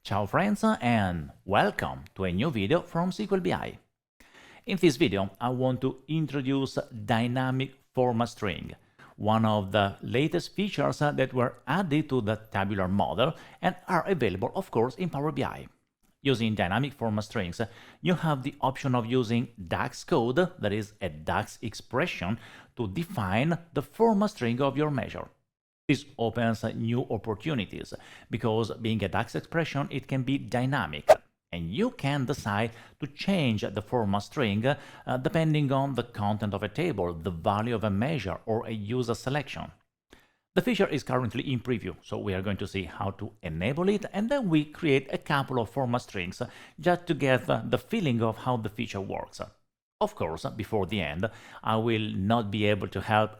Ciao friends and welcome to a new video from SQL BI. In this video I want to introduce dynamic format string, one of the latest features that were added to the tabular model and are available of course in Power BI. Using dynamic format strings, you have the option of using DAX code, that is a DAX expression, to define the format string of your measure. This opens new opportunities because being a DAX expression, it can be dynamic and you can decide to change the format string depending on the content of a table, the value of a measure, or a user selection. The feature is currently in preview, so we are going to see how to enable it, and then we create a couple of format strings just to get the feeling of how the feature works. Of course, before the end, I will not be able to help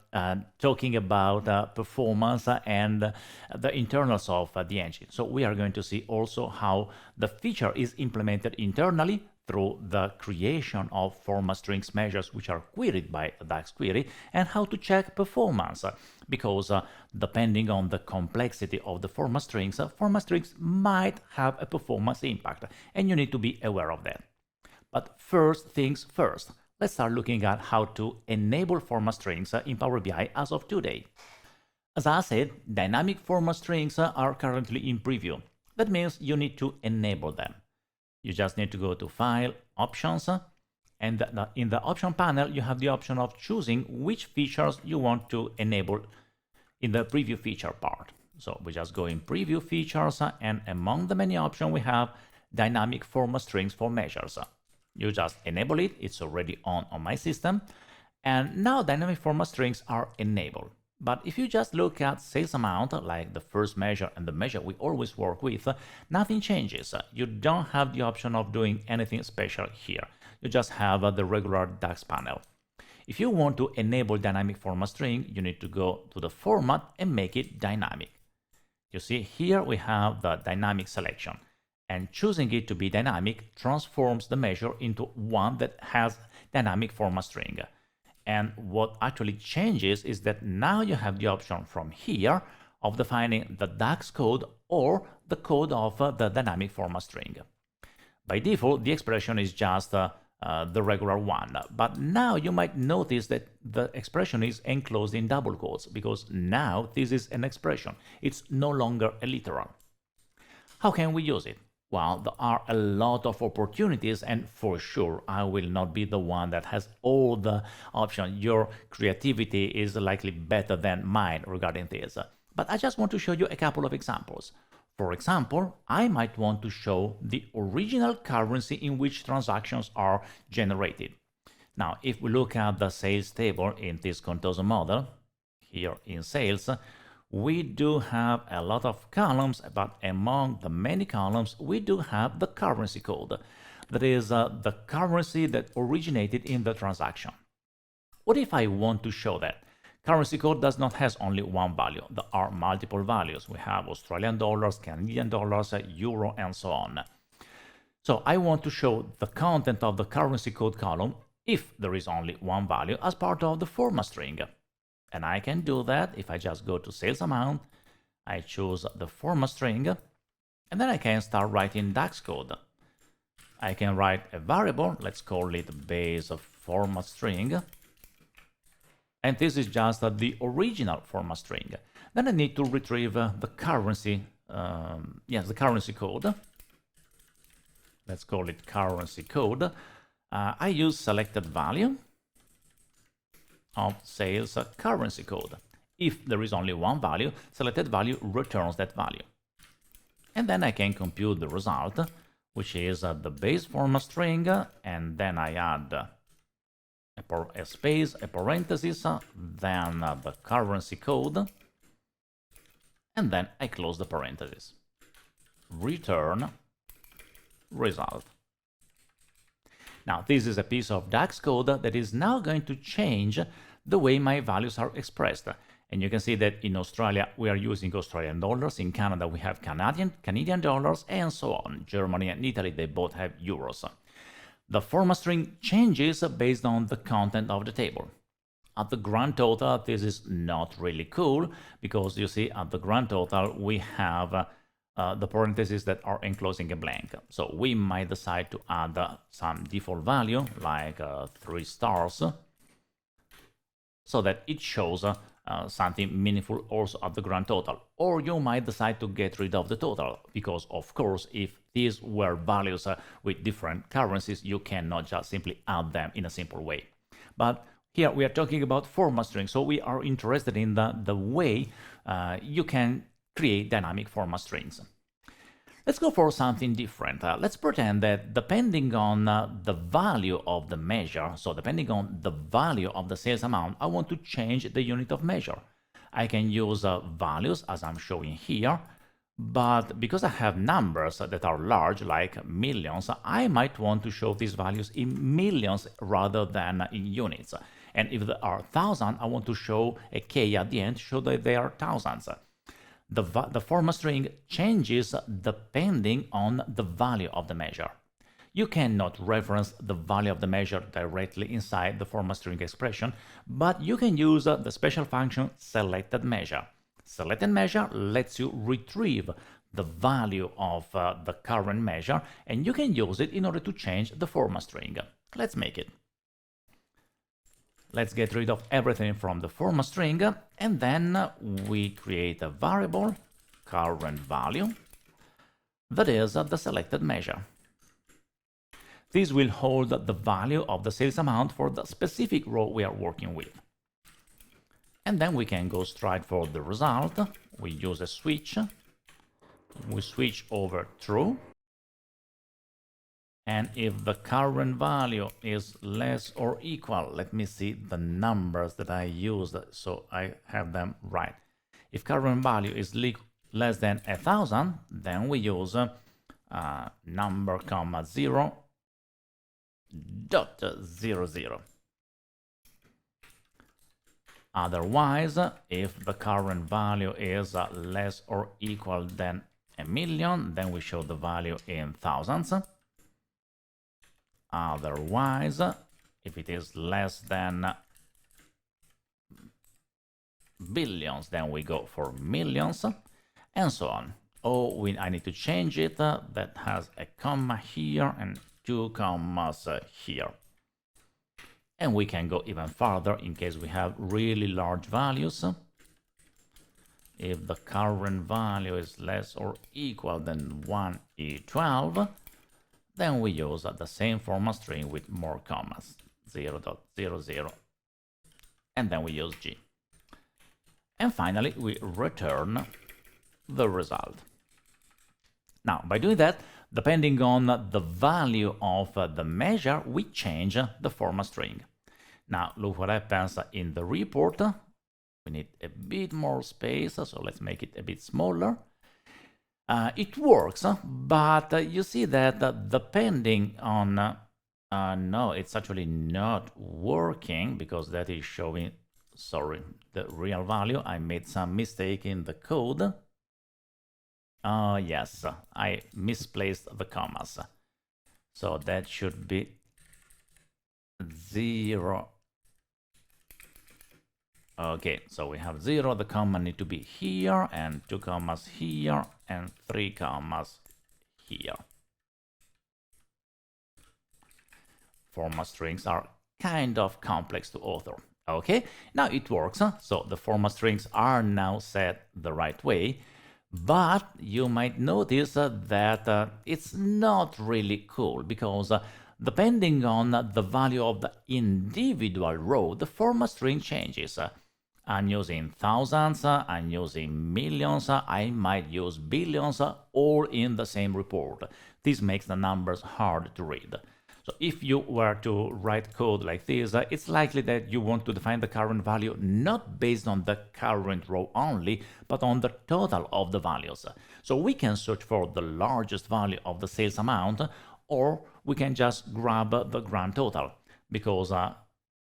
talking about performance and the internals of the engine. So we are going to see also how the feature is implemented internally through the creation of format strings measures which are queried by a DAX query, and how to check performance, because depending on the complexity of the format strings might have a performance impact, and you need to be aware of that. But first things first, let's start looking at how to enable format strings in Power BI as of today. As I said, dynamic format strings are currently in preview. That means you need to enable them. You just need to go to File, Options, and in the Option panel you have the option of choosing which features you want to enable in the Preview Feature part. So we just go in Preview Features, and among the many options we have Dynamic Format Strings for Measures. You just enable it, it's already on my system, and now dynamic format strings are enabled. But if you just look at sales amount, like the first measure and the measure we always work with, nothing changes. You don't have the option of doing anything special here. You just have the regular DAX panel. If you want to enable dynamic format string, you need to go to the format and make it dynamic. You see here we have the dynamic selection, and choosing it to be dynamic transforms the measure into one that has dynamic format string. And what actually changes is that now you have the option from here of defining the DAX code or the code of the dynamic format string. By default, the expression is just the regular one, but now you might notice that the expression is enclosed in double quotes because now this is an expression. It's no longer a literal. How can we use it? Well, there are a lot of opportunities, and for sure I will not be the one that has all the options. Your creativity is likely better than mine regarding this. But I just want to show you a couple of examples. For example, I might want to show the original currency in which transactions are generated. Now, if we look at the sales table in this Contoso model, here in sales, we do have a lot of columns, but among the many columns, we do have the currency code. That is the currency that originated in the transaction. What if I want to show that? Currency code does not have only one value. There are multiple values. We have Australian dollars, Canadian dollars, euro, and so on. So I want to show the content of the currency code column if there is only one value as part of the format string. And I can do that if I just go to sales amount, I choose the format string, and then I can start writing DAX code. I can write a variable, let's call it base format string, and this is just the original format string. Then I need to retrieve the currency, the currency code. Let's call it currency code. I use selected value of sales currency code. If there is only one value, selected value returns that value. And then I can compute the result, which is the base format string, and then I add a space, a parenthesis, then the currency code, and then I close the parenthesis. Return result. Now, this is a piece of DAX code that is now going to change the way my values are expressed. And you can see that in Australia, we are using Australian dollars. In Canada, we have Canadian dollars, and so on. Germany and Italy, they both have euros. The format string changes based on the content of the table. At the grand total, this is not really cool, because you see at the grand total, we have the parentheses that are enclosing a blank. So we might decide to add some default value like 3 stars, so that it shows something meaningful also at the grand total. Or you might decide to get rid of the total, because of course if these were values with different currencies, you cannot just simply add them in a simple way. But here we are talking about format strings, so we are interested in the way you can create dynamic format strings. Let's go for something different. Let's pretend that depending on the value of the measure, so depending on the value of the sales amount, I want to change the unit of measure. I can use values as I'm showing here, but because I have numbers that are large, like millions, I might want to show these values in millions rather than in units. And if there are 1,000, I want to show a K at the end, show that they are thousands. The format string changes depending on the value of the measure. You cannot reference the value of the measure directly inside the format string expression, but you can use the special function selected measure. Selected measure lets you retrieve the value of the current measure, and you can use it in order to change the format string. Let's make it. Let's get rid of everything from the format string, and then we create a variable, current value, that is the selected measure. This will hold the value of the sales amount for the specific row we are working with. And then we can go straight for the result. We use a switch. We switch over true. And if the current value is less or equal, let me see the numbers that I used so I have them right. If current value is less than 1,000, then we use number comma 0.00. Otherwise, if the current value is less or equal than 1,000,000, then we show the value in thousands. Otherwise, if it is less than billions, then we go for millions, and so on. Oh, I need to change it. That has a comma here and 2 commas here. And we can go even further in case we have really large values. If the current value is less or equal than 1e12, then we use the same format string with more commas, 0.00, and then we use G. And finally, we return the result. Now, by doing that, depending on the value of the measure, we change the format string. Now, look what happens in the report. We need a bit more space, so let's make it a bit smaller. It works, but you see that depending on... no, it's actually not working because that is showing, sorry, the real value. I made some mistake in the code. Yes, I misplaced the commas. So that should be 0. Okay, so we have 0, the comma need to be here, and 2 commas here, and 3 commas here. Format strings are kind of complex to author. Okay, now it works, so the format strings are now set the right way, but you might notice that it's not really cool, because depending on the value of the individual row, the format string changes. I'm using thousands, I'm using millions, I might use billions, all in the same report. This makes the numbers hard to read. So if you were to write code like this, it's likely that you want to define the current value not based on the current row only, but on the total of the values. So we can search for the largest value of the sales amount, or we can just grab the grand total, because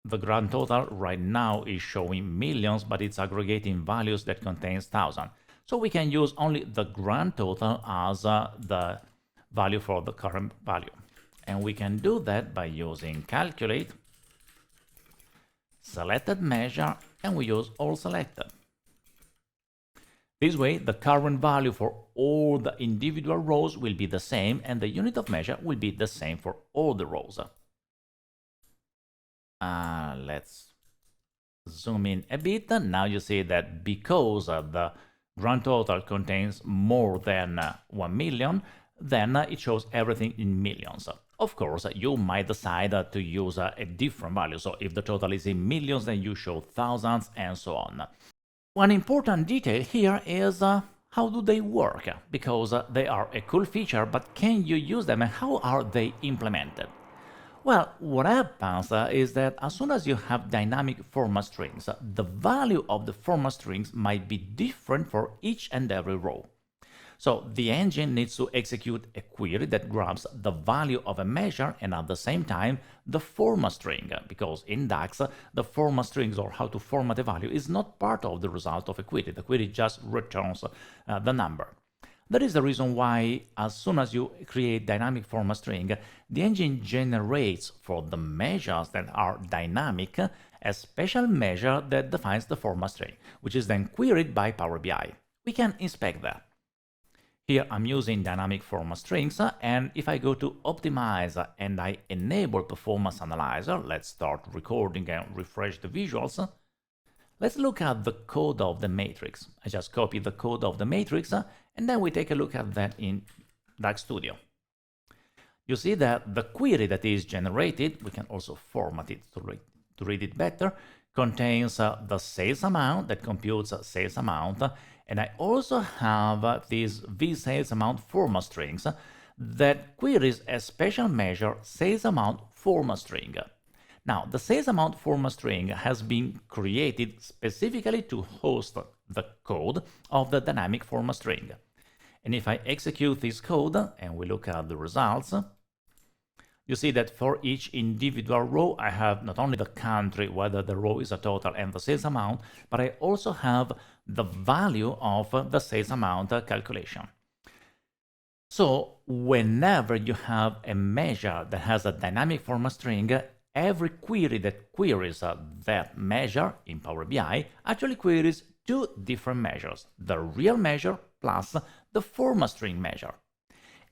the grand total right now is showing millions, but it's aggregating values that contains thousands. So we can use only the grand total as the value for the current value. And we can do that by using calculate, selected measure, and we use all selected. This way, the current value for all the individual rows will be the same and the unit of measure will be the same for all the rows. Let's zoom in a bit. Now you see that because the grand total contains more than 1 million, then it shows everything in millions. Of course, you might decide to use a different value. So if the total is in millions, then you show thousands and so on. One important detail here is how do they work? Because they are a cool feature, but can you use them and how are they implemented? Well, what happens is that as soon as you have dynamic format strings, the value of the format strings might be different for each and every row. So the engine needs to execute a query that grabs the value of a measure and at the same time the format string, because in DAX the format strings or how to format a value is not part of the result of a query. The query just returns the number. That is the reason why as soon as you create dynamic format string, the engine generates for the measures that are dynamic a special measure that defines the format string, which is then queried by Power BI. We can inspect that. Here I'm using dynamic format strings, and if I go to optimize and I enable performance analyzer, let's start recording and refresh the visuals. Let's look at the code of the matrix. I just copy the code of the matrix and then we take a look at that in DAX Studio. You see that the query that is generated, we can also format it to read it better, contains the sales amount that computes sales amount, and I also have these vSales amount format strings that queries a special measure sales amount format string. Now, the sales amount format string has been created specifically to host the code of the dynamic format string. And if I execute this code and we look at the results, you see that for each individual row, I have not only the country, whether the row is a total and the sales amount, but I also have the value of the sales amount calculation. So whenever you have a measure that has a dynamic format string, every query that queries that measure in Power BI actually queries two different measures, the real measure plus the format string measure.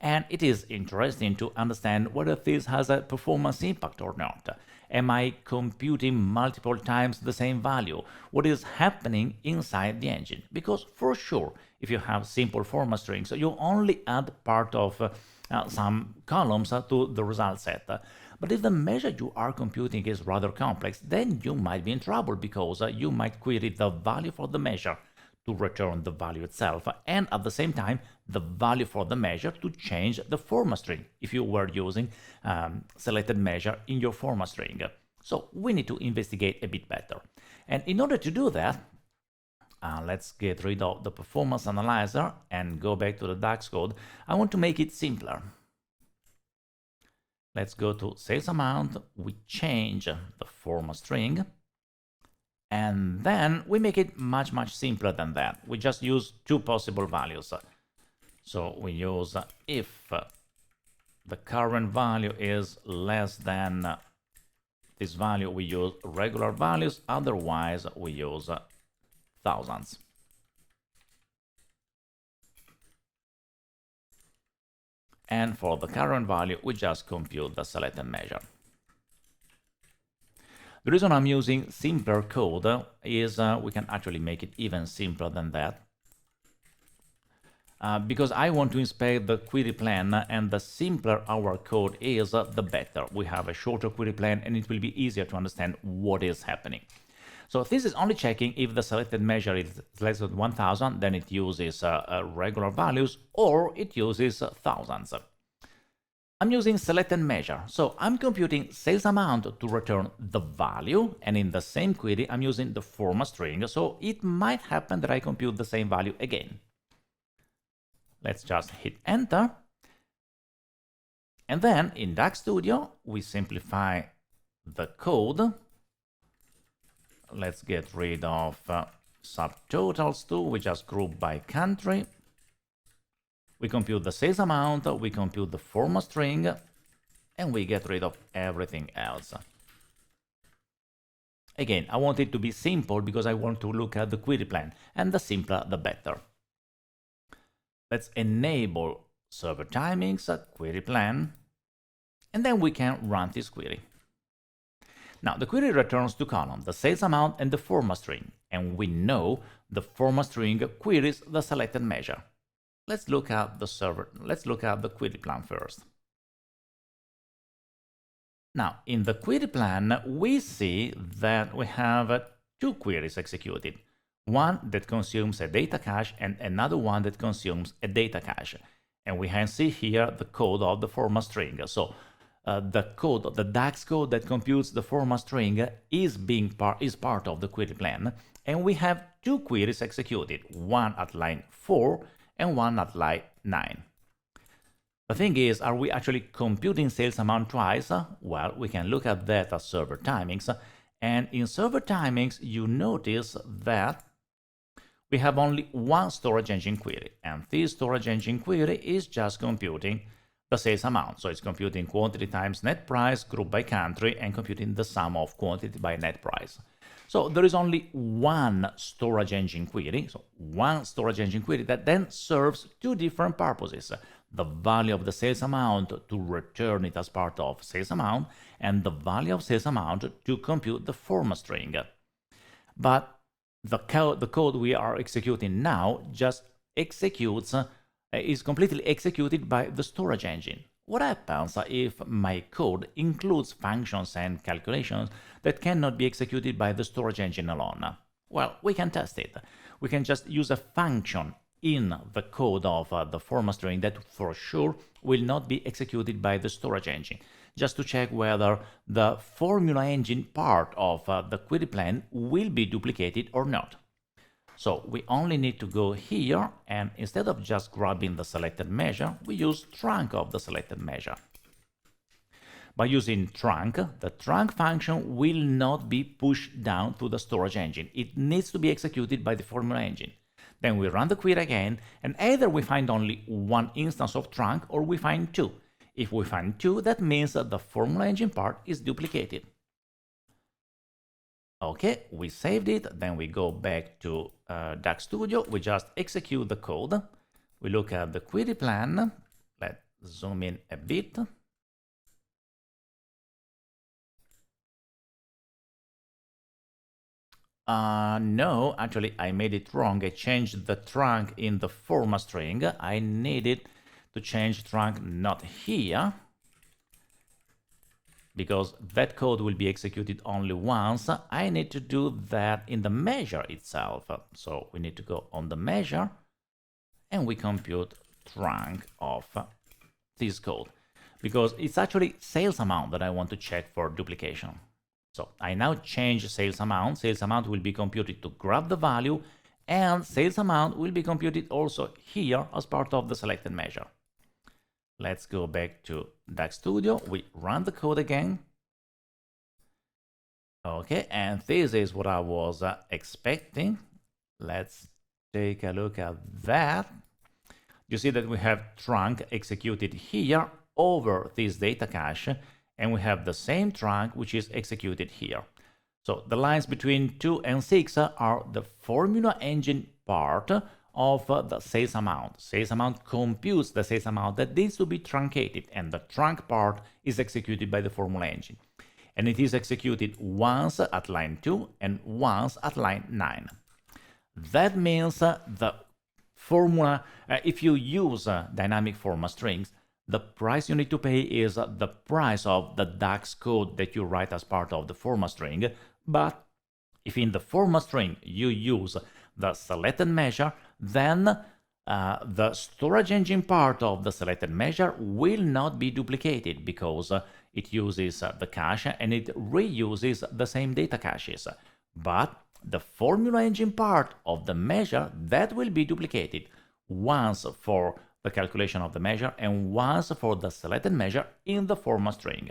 And it is interesting to understand whether this has a performance impact or not. Am I computing multiple times the same value? What is happening inside the engine? Because for sure, if you have simple format strings, you only add part of some columns to the result set. But if the measure you are computing is rather complex, then you might be in trouble because you might query the value for the measure to return the value itself, and at the same time the value for the measure to change the format string if you were using selected measure in your format string. So we need to investigate a bit better. And in order to do that, let's get rid of the performance analyzer and go back to the DAX code. I want to make it simpler. Let's go to sales amount, we change the format string, and then we make it much simpler than that. We just use two possible values. So we use if the current value is less than this value, we use regular values, otherwise we use thousands. And for the current value, we just compute the selected measure. The reason I'm using simpler code is we can actually make it even simpler than that. Because I want to inspect the query plan, and the simpler our code is, the better. We have a shorter query plan and it will be easier to understand what is happening. So this is only checking if the selected measure is less than 1000, then it uses regular values, or it uses thousands. I'm using selected measure, so I'm computing sales amount to return the value, and in the same query I'm using the format string, so it might happen that I compute the same value again. Let's just hit enter. And then in DAX Studio we simplify the code. Let's get rid of subtotals too, we just group by country. We compute the sales amount, we compute the format string, and we get rid of everything else. Again, I want it to be simple because I want to look at the query plan, and the simpler the better. let's enable server timings, query plan, and then we can run this query. Now, the query returns two columns, the sales amount and the format string, and we know the format string queries the selected measure. Let's look at the query plan first. Now, in the query plan, we see that we have two queries executed. One that consumes a data cache and another one that consumes a data cache. And we can see here the code of the format string. So the DAX code that computes the format string is part of the query plan. And we have two queries executed, one at line 4 and one at line 9. The thing is, are we actually computing sales amount twice? Well, we can look at that as server timings. And in server timings, you notice that we have only one storage engine query. And this storage engine query is just computing the sales amount. So it's computing quantity times net price, grouped by country, and computing the sum of quantity by net price. So there is only one storage engine query, that then serves two different purposes. The value of the sales amount to return it as part of sales amount, and the value of sales amount to compute the format string. But the code we are executing now just is completely executed by the storage engine. What happens if my code includes functions and calculations that cannot be executed by the storage engine alone? Well, we can test it. We can just use a function in the code of the format string that for sure will not be executed by the storage engine, just to check whether the formula engine part of the query plan will be duplicated or not. So we only need to go here, and instead of just grabbing the selected measure, we use trunc of the selected measure. By using trunc, the trunc function will not be pushed down to the storage engine. It needs to be executed by the formula engine. Then we run the query again, and either we find only one instance of trunc or we find two. If we find two, that means that the formula engine part is duplicated. Okay, we saved it, then we go back to DAX Studio, we just execute the code, we look at the query plan, let's zoom in a bit. No, actually I made it wrong. I changed the trunc in the format string. I needed to change trunc not here, because that code will be executed only once. I need to do that in the measure itself. So we need to go on the measure and we compute trunc of this code, because it's actually sales amount that I want to check for duplication. So I now change sales amount. Sales amount will be computed to grab the value, and sales amount will be computed also here as part of the selected measure. Let's go back to DAX Studio. We run the code again. Okay, and this is what I was expecting. Let's take a look at that. You see that we have trunc executed here over this data cache, and we have the same trunc which is executed here. So the lines between 2 and 6 are the formula engine part of the sales amount. Sales amount computes the sales amount that needs to be truncated, and the trunc part is executed by the formula engine. And it is executed once at line 2 and once at line 9. That means the formula, if you use dynamic format strings, the price you need to pay is the price of the DAX code that you write as part of the format string. But if in the format string you use the selected measure, then the storage engine part of the selected measure will not be duplicated, because it uses the cache and it reuses the same data caches. But the formula engine part of the measure, that will be duplicated, once for the calculation of the measure and once for the selected measure in the format string.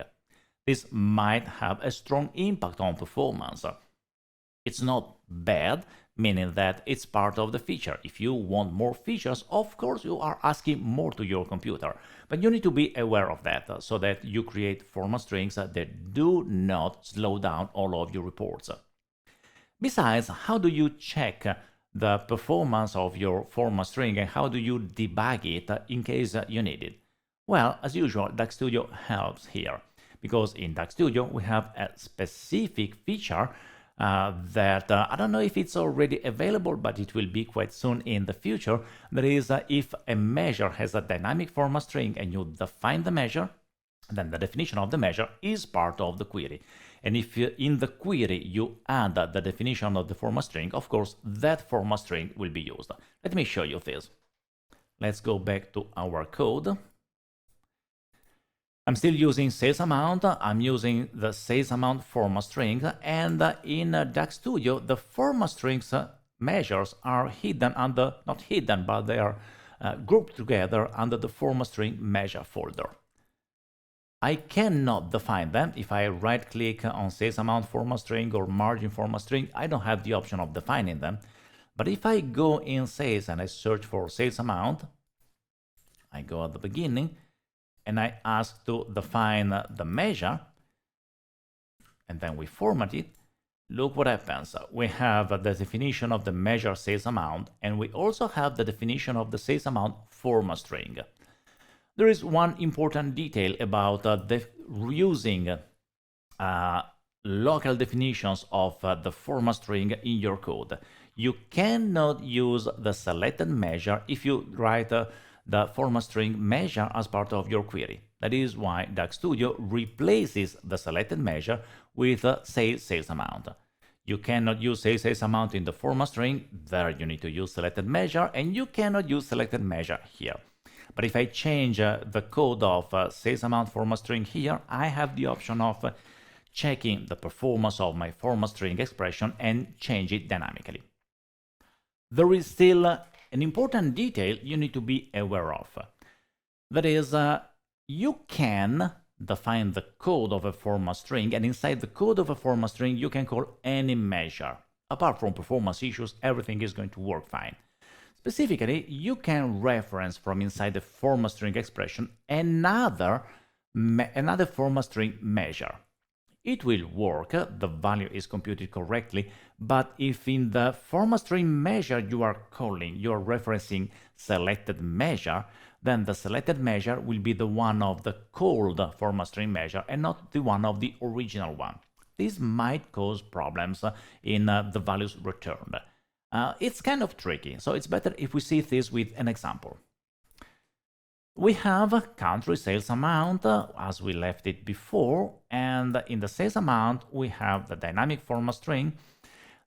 This might have a strong impact on performance. It's not bad, meaning that it's part of the feature. If you want more features, of course you are asking more to your computer, but you need to be aware of that so that you create format strings that do not slow down all of your reports. Besides, how do you check the performance of your format string and how do you debug it in case you need it? Well, as usual, DAX Studio helps here, because in DAX Studio we have a specific feature that I don't know if it's already available, but it will be quite soon in the future. That is, if a measure has a dynamic format string and you define the measure, then the definition of the measure is part of the query. And if in the query you add the definition of the format string, of course, that format string will be used. Let me show you this. Let's go back to our code. I'm still using sales amount. I'm using the sales amount format string, and in DAX Studio, the format strings measures are hidden under, not hidden, but they are grouped together under the format string measure folder. I cannot define them. If I right click on sales amount format string or margin format string, I don't have the option of defining them. But if I go in sales and I search for sales amount, I go at the beginning and I ask to define the measure, and then we format it. Look what happens. We have the definition of the measure sales amount, and we also have the definition of the sales amount format string. There is one important detail about using local definitions of the format string in your code. You cannot use the selected measure if you write the format string measure as part of your query. That is why DAX Studio replaces the selected measure with sales amount. You cannot use sales amount in the format string. There you need to use selected measure, and you cannot use selected measure here. But if I change the code of sales amount format string here, I have the option of checking the performance of my format string expression and change it dynamically. There is still an important detail you need to be aware of. That is, you can define the code of a format string, and inside the code of a format string you can call any measure. Apart from performance issues, everything is going to work fine. Specifically, you can reference from inside the format string expression another format string measure. It will work, the value is computed correctly, but if in the format string measure you are referencing selected measure, then the selected measure will be the one of the called format string measure and not the one of the original one. This might cause problems in the values returned. It's kind of tricky, so it's better if we see this with an example. We have country sales amount as we left it before, and in the sales amount we have the dynamic format string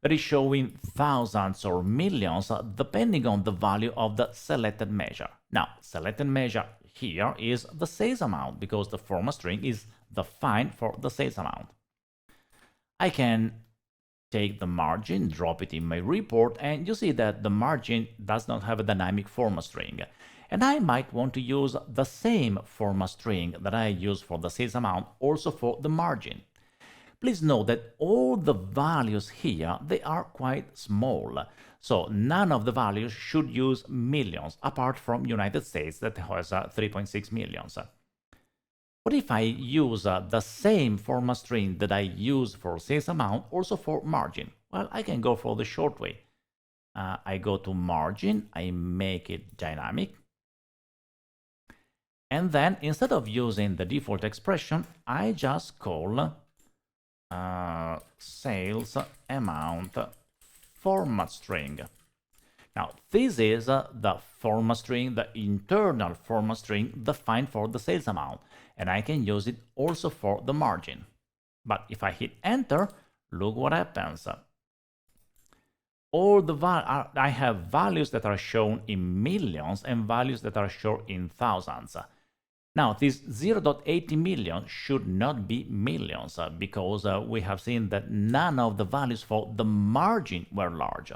that is showing thousands or millions depending on the value of the selected measure. Now, selected measure here is the sales amount because the format string is defined for the sales amount. I can take the margin, drop it in my report, and you see that the margin does not have a dynamic format string. And I might want to use the same format string that I use for the sales amount also for the margin. Please note that all the values here, they are quite small. So none of the values should use millions, apart from United States that has 3.6 millions. What if I use the same format string that I use for sales amount also for margin? Well, I can go for the short way. I go to margin, I make it dynamic. And then instead of using the default expression, I just call sales amount format string. Now, this is the format string, the internal format string defined for the sales amount, and I can use it also for the margin. But if I hit enter, look what happens. All the I have values that are shown in millions and values that are shown in thousands. Now, this 0.80 million should not be millions because we have seen that none of the values for the margin were large.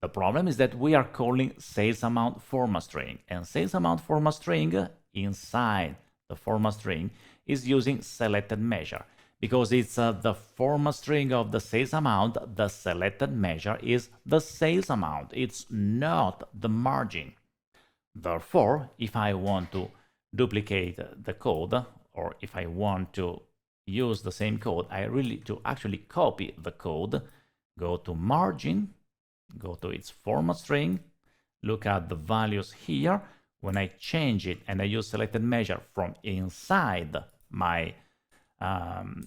The problem is that we are calling sales amount format string, and sales amount format string inside the format string is using selected measure. Because it's the format string of the sales amount, the selected measure is the sales amount. It's not the margin. Therefore, if I want to duplicate the code, or if I want to use the same code, I really to actually copy the code, go to margin, go to its format string, look at the values here. When I change it and I use selected measure from inside my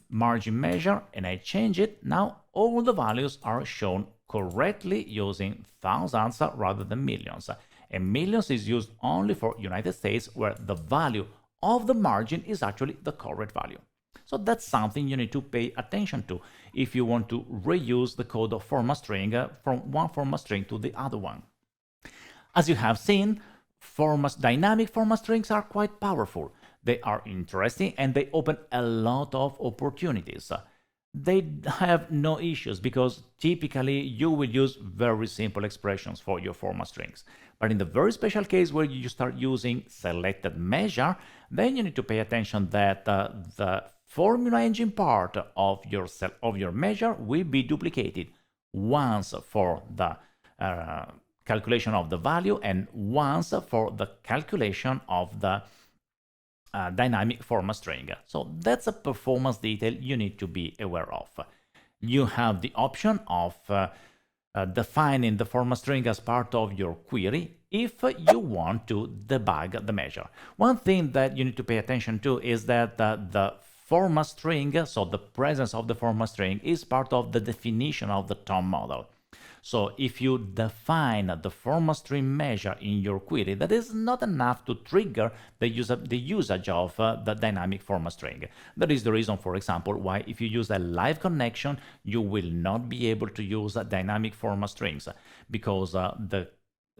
margin measure and I change it, now all the values are shown correctly using thousands rather than millions. And millions is used only for United States, where the value of the margin is actually the correct value. So that's something you need to pay attention to if you want to reuse the code of format string from one format string to the other one. As you have seen, dynamic format strings are quite powerful. They are interesting and they open a lot of opportunities. They have no issues because typically you will use very simple expressions for your format strings. But in the very special case where you start using selected measure, then you need to pay attention that the formula engine part of your measure will be duplicated once for the calculation of the value and once for the calculation of the dynamic format string. So that's a performance detail you need to be aware of. You have the option of defining the format string as part of your query if you want to debug the measure. One thing that you need to pay attention to is that the format string, so the presence of the format string, is part of the definition of the TOM model. So if you define the format string measure in your query, that is not enough to trigger the usage of the dynamic format string. That is the reason, for example, why if you use a live connection, you will not be able to use dynamic format strings, because the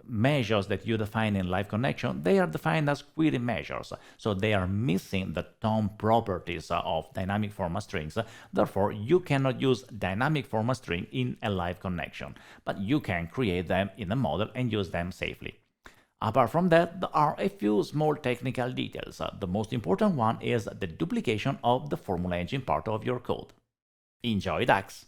measures that you define in live connection, they are defined as query measures, so they are missing the TOM properties of dynamic format strings. Therefore, you cannot use dynamic format string in a live connection, but you can create them in a model and use them safely. Apart from that, there are a few small technical details. The most important one is the duplication of the formula engine part of your code. Enjoy DAX!